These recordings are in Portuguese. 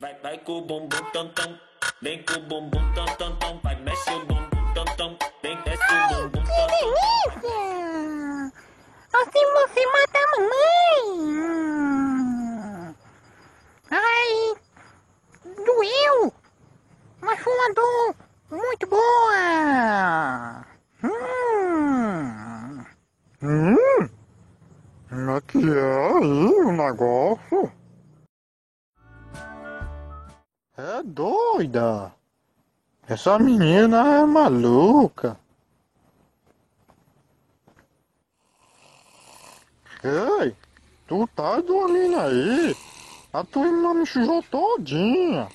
Vai com o bumbum tam tam, vem com o bumbum tam tam tam, vai mexe o bumbum tam tam, vem desce o bumbum tam tam. Delícia! Assim você mata a mamãe! Ai, doeu! Mas foi uma dor muito boa! Como é que é aí o negócio? É doida! Essa menina é maluca! Ei, tu tá dormindo aí? A tua irmã me sujou todinha!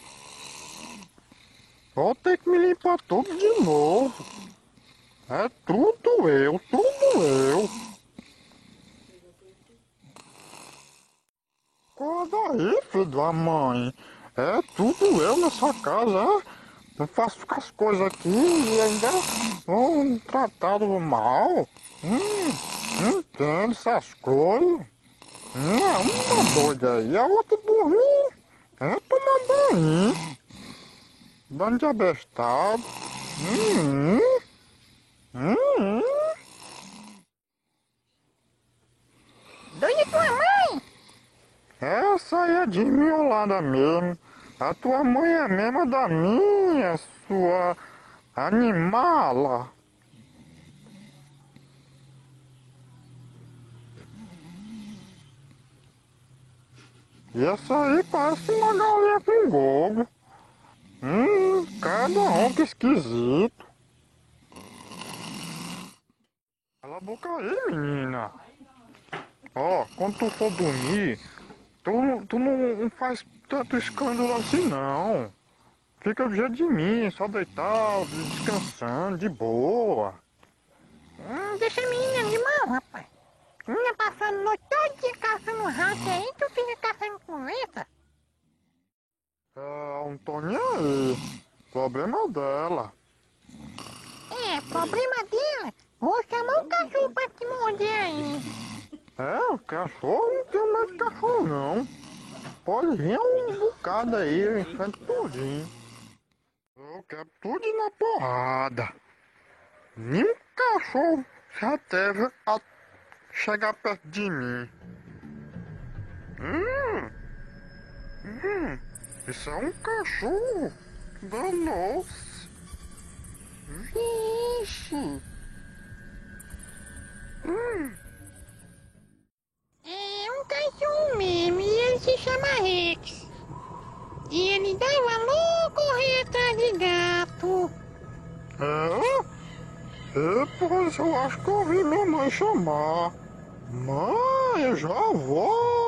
Vou ter que me limpar tudo de novo! É tudo eu, tudo eu! Acorda aí, filho da mãe! É tudo eu nessa casa, é? Eu faço as coisas aqui e ainda vão tratado mal. Não entendo essas coisas. Uma doida aí, a outra dormir. É tomar banho. Banho de abestado. Hum, hum, hum. Doida tua mãe! Essa aí é desmiolada mesmo. A tua mãe é a mesma da minha, sua animala. E essa aí parece uma galinha com gogo. Cada um que esquisito. Cala a boca aí, menina. Ó, quando tu for dormir, tu não faz tanto escândalo assim, não. Fica do jeito de mim, só deitado, descansando, de boa. Deixa a menina de mão, rapaz. Menina passando a noite toda caçando rato aí, tu fica caçando com essa? Não tô nem aí. Problema dela. É, problema dela. Vou chamar um cachorro pra te morder aí. É, o cachorro não tem medo de cachorro, não. Pode vir um bocado aí, eu enfrento tudinho. Eu quero tudo na porrada. Nenhum cachorro se atreve a chegar perto de mim. Hum, isso é um cachorro. Danou-se. Vixe. É um cachorro mesmo, e ele se chama Rex. E ele dá valor correr atrás de gato. Pois eu acho que eu ouvi minha mãe chamar. Mãe, eu já vou.